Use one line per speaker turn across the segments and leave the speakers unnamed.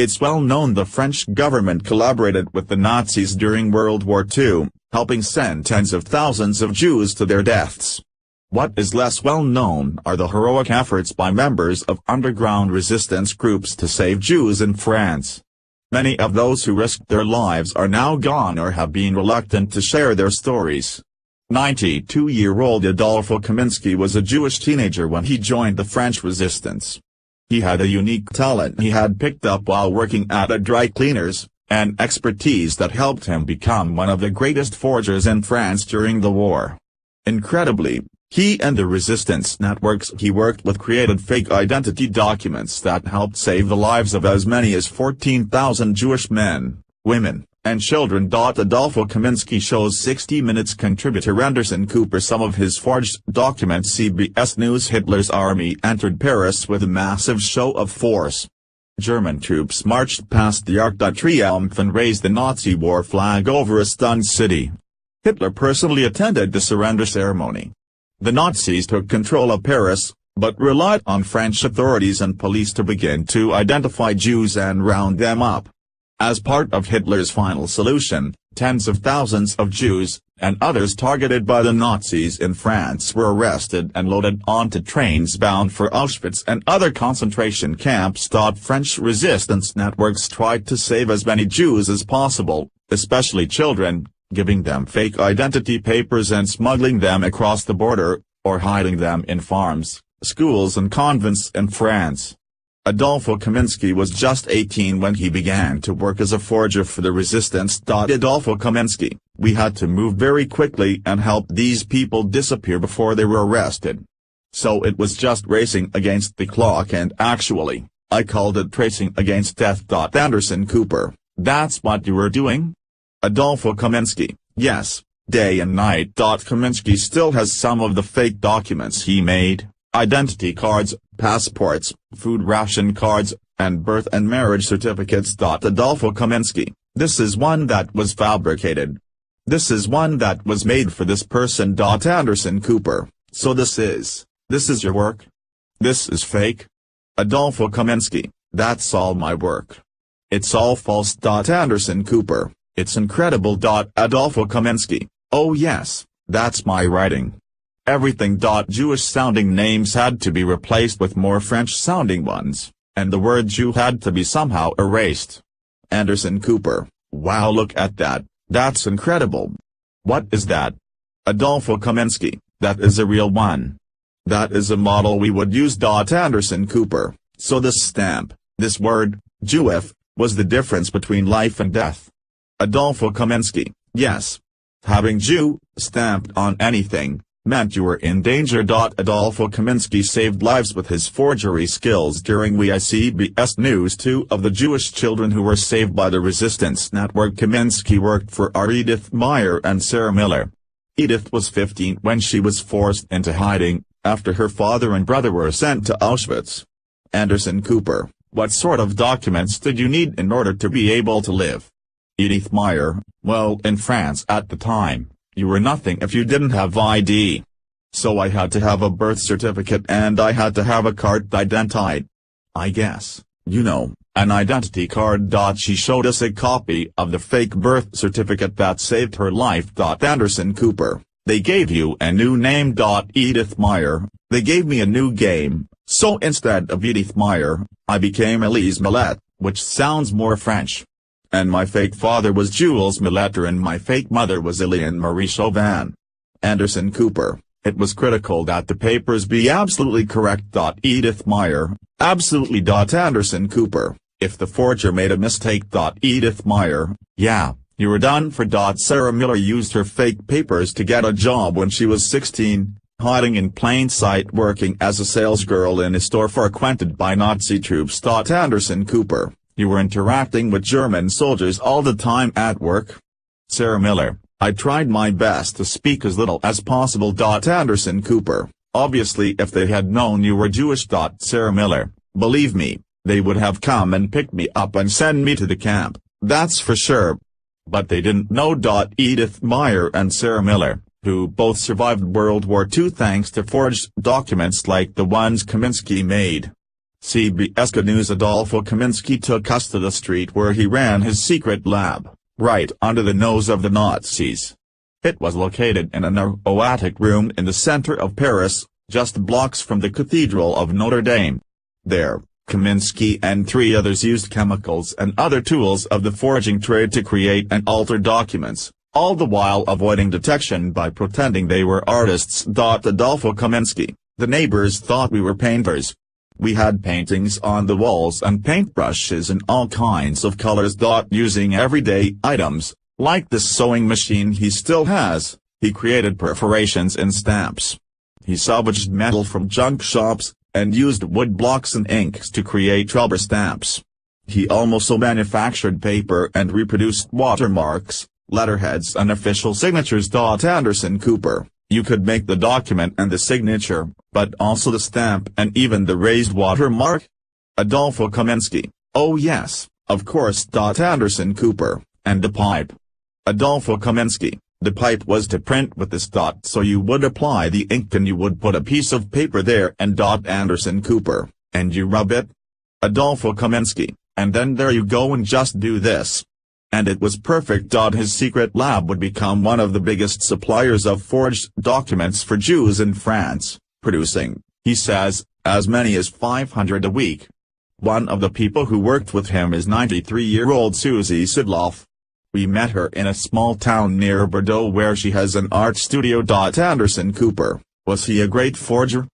It's well known the French government collaborated with the Nazis during World War II, helping send tens of thousands of Jews to their deaths. What is less well known are the heroic efforts by members of underground resistance groups to save Jews in France. Many of those who risked their lives are now gone or have been reluctant to share their stories. 92-year-old Adolfo Kaminsky was a Jewish teenager when he joined the French resistance. He had a unique talent he had picked up while working at a dry cleaners, an expertise that helped him become one of the greatest forgers in France during the war. Incredibly, he and the resistance networks he worked with created fake identity documents that helped save the lives of as many as 14,000 Jewish men, women, and children. Adolfo Kaminsky shows 60 Minutes contributor Anderson Cooper some of his forged documents. CBS News. Hitler's army entered Paris with a massive show of force. German troops marched past the Arc de Triomphe and raised the Nazi war flag over a stunned city. Hitler personally attended the surrender ceremony. The Nazis took control of Paris, but relied on French authorities and police to begin to identify Jews and round them up. As part of Hitler's final solution, tens of thousands of Jews, and others targeted by the Nazis in France were arrested and loaded onto trains bound for Auschwitz and other concentration camps. French resistance networks tried to save as many Jews as possible, especially children, giving them fake identity papers and smuggling them across the border, or hiding them in farms, schools and convents in France. Adolfo Kaminsky was just 18 when he began to work as a forger for the resistance. Adolfo Kaminsky, we had to move very quickly and help these people disappear before they were arrested. So it was just racing against the clock, and actually, I called it racing against death. Anderson Cooper, that's what you were doing? Adolfo Kaminsky, yes, day and night. Kaminsky still has some of the fake documents he made, identity cards, passports, food ration cards, and birth and marriage certificates. Adolfo Kaminsky, this is one that was fabricated. This is one that was made for this person. Anderson Cooper, so this is your work? This is fake? Adolfo Kaminsky, that's all my work. It's all false. Anderson Cooper, it's incredible. Adolfo Kaminsky, oh yes, that's my writing. Everything. Jewish-sounding names had to be replaced with more French-sounding ones, and the word Jew had to be somehow erased. Anderson Cooper, wow, look at that, that's incredible. What is that? Adolfo Kaminsky, that is a real one. That is a model we would use. Anderson Cooper, so this stamp, this word, Jewif, was the difference between life and death. Adolfo Kaminsky, yes. Having Jew stamped on anything meant you were in danger. Adolfo Kaminsky saved lives with his forgery skills during CBS News. Two of the Jewish children who were saved by the resistance network Kaminsky worked for are Edith Meyer and Sarah Miller. Edith was 15 when she was forced into hiding, after her father and brother were sent to Auschwitz. Anderson Cooper, what sort of documents did you need in order to be able to live? Edith Meyer, well, in France at the time, you were nothing if you didn't have ID. So I had to have a birth certificate and I had to have a card identified. I guess, you know, an identity card. She showed us a copy of the fake birth certificate that saved her life. Anderson Cooper, they gave you a new name. Edith Meyer, they gave me a new game, so instead of Edith Meyer, I became Elise Millet, which sounds more French. And my fake father was Jules Milletter and my fake mother was Eliane Marie Chauvin. Anderson Cooper, it was critical that the papers be absolutely correct. Edith Meyer, absolutely. Anderson Cooper, if the forger made a mistake. Edith Meyer, yeah, you were done for. Sarah Miller used her fake papers to get a job when she was 16, hiding in plain sight working as a salesgirl in a store frequented by Nazi troops. Anderson Cooper, you were interacting with German soldiers all the time at work. Sarah Miller, I tried my best to speak as little as possible. Anderson Cooper, obviously if they had known you were Jewish. Sarah Miller, believe me, they would have come and picked me up and sent me to the camp, that's for sure. But they didn't know. Edith Meyer and Sarah Miller, who both survived World War II thanks to forged documents like the ones Kaminsky made. CBS Good News. Adolfo Kaminsky took us to the street where he ran his secret lab, right under the nose of the Nazis. It was located in a narrow attic room in the center of Paris, just blocks from the Cathedral of Notre Dame. There, Kaminsky and 3 others used chemicals and other tools of the forging trade to create and alter documents, all the while avoiding detection by pretending they were artists. Adolfo Kaminsky: the neighbors thought we were painters. We had paintings on the walls and paintbrushes in all kinds of colors. Using everyday items, like this sewing machine he still has, he created perforations in stamps. He salvaged metal from junk shops, and used wood blocks and inks to create rubber stamps. He also manufactured paper and reproduced watermarks, letterheads and official signatures. Anderson Cooper: you could make the document and the signature, but also the stamp and even the raised watermark? Adolfo Kaminsky: oh yes, of course. Anderson Cooper: and the pipe? Adolfo Kaminsky: the pipe was to print with this. So you would apply the ink and you would put a piece of paper there and Anderson Cooper: and you rub it? Adolfo Kaminsky: and then there you go and just do this. And it was perfect. His secret lab would become one of the biggest suppliers of forged documents for Jews in France, producing, he says, as many as 500 a week. One of the people who worked with him is 93-year-old Susie Sidloff. We met her in a small town near Bordeaux where she has an art studio. Anderson Cooper: was he a great forger?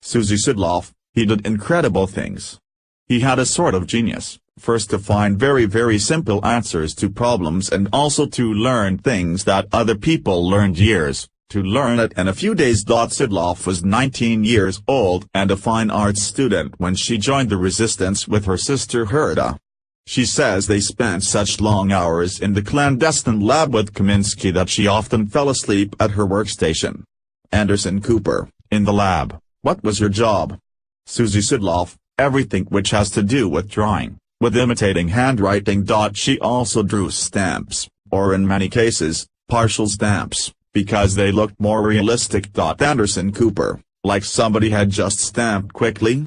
Susie Sidloff: he did incredible things. He had a sort of genius, first to find very simple answers to problems and also to learn things that other people learned years, to learn it in a few days. Sidloff was 19 years old and a fine arts student when she joined the resistance with her sister Herta. She says they spent such long hours in the clandestine lab with Kaminsky that she often fell asleep at her workstation. Anderson Cooper: in the lab, what was your job? Susie Sidloff: everything which has to do with drawing, with imitating handwriting. She also drew stamps, or in many cases, partial stamps, because they looked more realistic. Anderson Cooper: like somebody had just stamped quickly?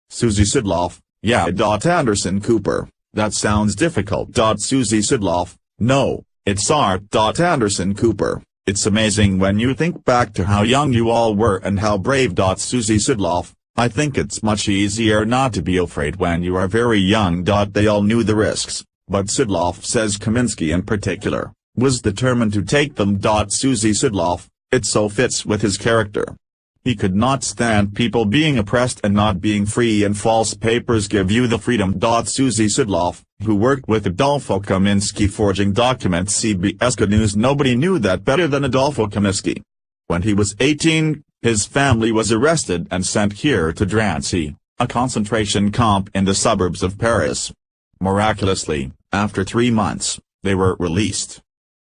Susie Sidloff: yeah. Anderson Cooper: that sounds difficult. Susie Sidloff: no, it's art. Anderson Cooper: it's amazing when you think back to how young you all were and how brave. Susie Sidloff: I think it's much easier not to be afraid when you are very young. They all knew the risks, but Sidloff says Kaminsky in particular was determined to take them. Susie Sidloff: it so fits with his character. He could not stand people being oppressed and not being free, and false papers give you the freedom. Susie Sidloff, who worked with Adolfo Kaminsky forging documents. CBS Good News: nobody knew that better than Adolfo Kaminsky. When he was 18, his family was arrested and sent here to Drancy, a concentration camp in the suburbs of Paris. Miraculously, after 3 months, they were released.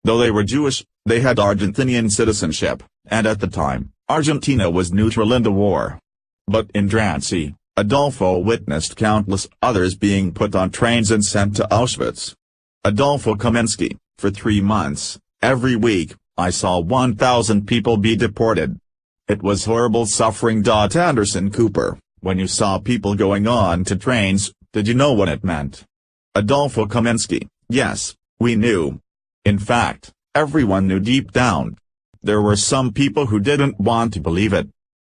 Though they were Jewish, they had Argentinian citizenship, and at the time, Argentina was neutral in the war. But in Drancy, Adolfo witnessed countless others being put on trains and sent to Auschwitz. Adolfo Kaminsky: for 3 months, every week, I saw 1,000 people be deported. It was horrible suffering. Anderson Cooper: when you saw people going on to trains, did you know what it meant? Adolfo Kaminsky: yes, we knew. In fact, everyone knew deep down. There were some people who didn't want to believe it.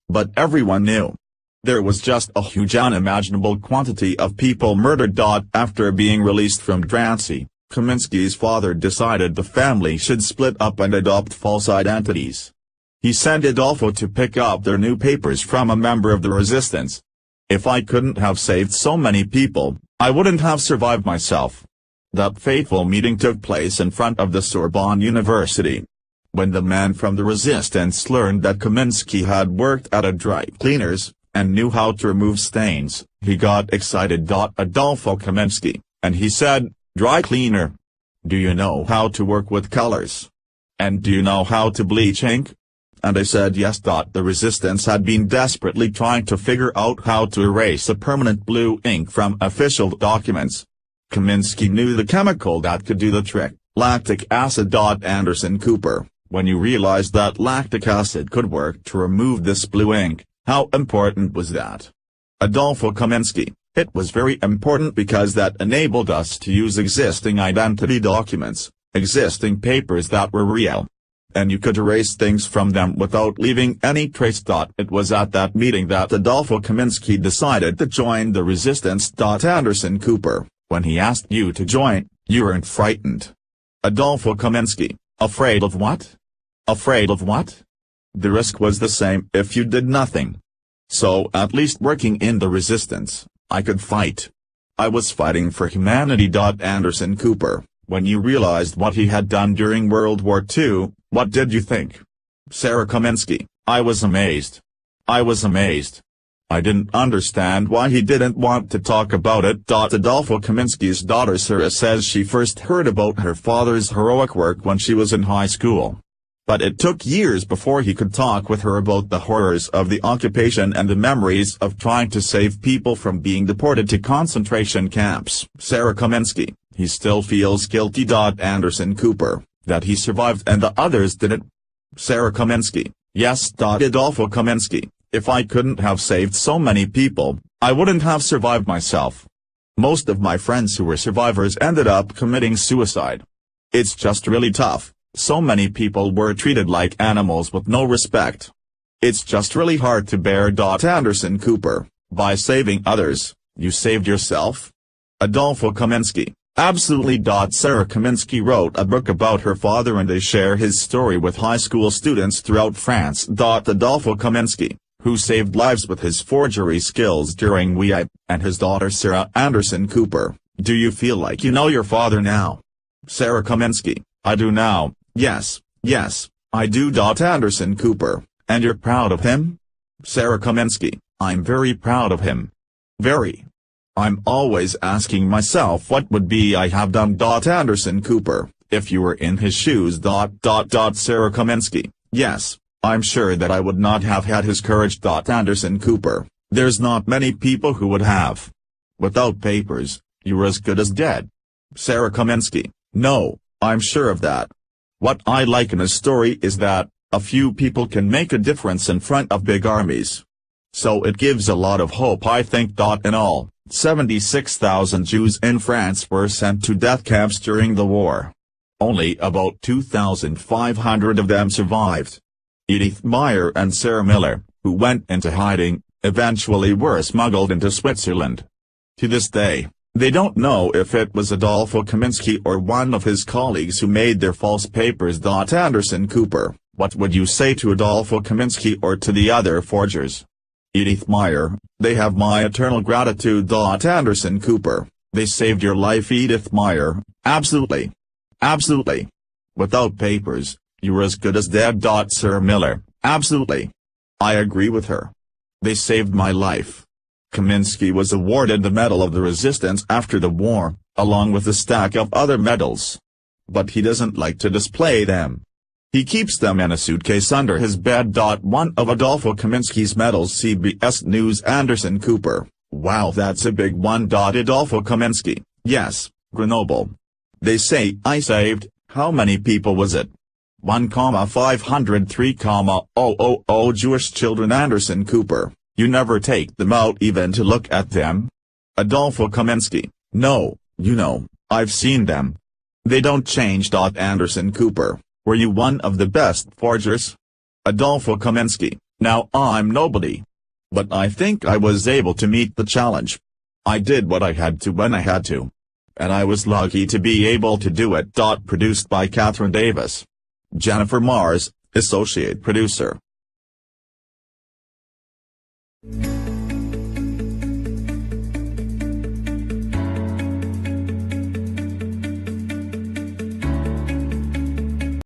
But everyone knew. There was just a huge unimaginable quantity of people murdered. After being released from Drancy, Kaminsky's father decided the family should split up and adopt false identities. He sent Adolfo to pick up their new papers from a member of the resistance. If I couldn't have saved so many people, I wouldn't have survived myself. That fateful meeting took place in front of the Sorbonne University. When the man from the resistance learned that Kaminsky had worked at a dry cleaner's, and knew how to remove stains, he got excited. Adolfo Kaminsky, and he said, "Dry cleaner? Do you know how to work with colors? And do you know how to bleach ink?" And I said yes. The resistance had been desperately trying to figure out how to erase a permanent blue ink from official documents. Kaminsky knew the chemical that could do the trick, lactic acid. Anderson Cooper: when you realized that lactic acid could work to remove this blue ink, how important was that? Adolfo Kaminsky: It was very important because that enabled us to use existing identity documents, existing papers that were real. And you could erase things from them without leaving any trace. It was at that meeting that Adolfo Kaminsky decided to join the resistance. Anderson Cooper, when he asked you to join, you weren't frightened. Adolfo Kaminsky, afraid of what? Afraid of what? The risk was the same if you did nothing. So at least working in the resistance, I could fight. I was fighting for humanity. Anderson Cooper, when you realized what he had done during World War II, what did you think? Sarah Kaminsky, I was amazed. I was amazed. I didn't understand why he didn't want to talk about it. Adolfo Kaminsky's daughter Sarah says she first heard about her father's heroic work when she was in high school. But it took years before he could talk with her about the horrors of the occupation and the memories of trying to save people from being deported to concentration camps. Sarah Kaminsky, he still feels guilty. Anderson Cooper, that he survived and the others didn't. Sarah Kaminsky, yes. Adolfo Kaminsky, if I couldn't have saved so many people, I wouldn't have survived myself. Most of my friends who were survivors ended up committing suicide. It's just really tough. So many people were treated like animals with no respect. It's just really hard to bear. Anderson Cooper, by saving others, you saved yourself? Adolfo Kaminsky, absolutely. Sarah Kaminsky wrote a book about her father and they share his story with high school students throughout France. Adolfo Kaminsky, who saved lives with his forgery skills during WEI, and his daughter Sarah. Anderson Cooper, do you feel like you know your father now? Sarah Kaminsky, I do now. Yes, I do. Anderson Cooper, and you're proud of him? Sarah Kaminsky, I'm very proud of him. Very. I'm always asking myself what would be I have done. Anderson Cooper, if you were in his shoes. Sarah Kaminsky, yes, I'm sure that I would not have had his courage. Anderson Cooper, there's not many people who would have. Without papers, you were as good as dead. Sarah Kaminsky, no, I'm sure of that. What I like in a story is that, a few people can make a difference in front of big armies. So it gives a lot of hope. I think. In all, 76,000 Jews in France were sent to death camps during the war. Only about 2,500 of them survived. Edith Meyer and Sarah Miller, who went into hiding, eventually were smuggled into Switzerland. To this day, they don't know if it was Adolfo Kaminsky or one of his colleagues who made their false papers. Anderson Cooper, what would you say to Adolfo Kaminsky or to the other forgers? Edith Meyer, they have my eternal gratitude. Anderson Cooper, they saved your life. Edith Meyer, absolutely. Absolutely. Without papers, you were as good as dead. Sarah Miller, absolutely. I agree with her. They saved my life. Kaminsky was awarded the Medal of the Resistance after the war, along with a stack of other medals. But he doesn't like to display them. He keeps them in a suitcase under his bed. One of Adolfo Kaminsky's medals. CBS News. Anderson Cooper, wow, that's a big one. Adolfo Kaminsky, yes, Grenoble. They say I saved, how many people was it? 1,503,000 Jewish children. Anderson Cooper, you never take them out even to look at them? Adolfo Kaminsky, no, I've seen them. They don't change. Anderson Cooper, were you one of the best forgers? Adolfo Kaminsky, now I'm nobody. But I think I was able to meet the challenge. I did what I had to when I had to. And I was lucky to be able to do it. Produced by Catherine Davis. Jennifer Mars, associate producer.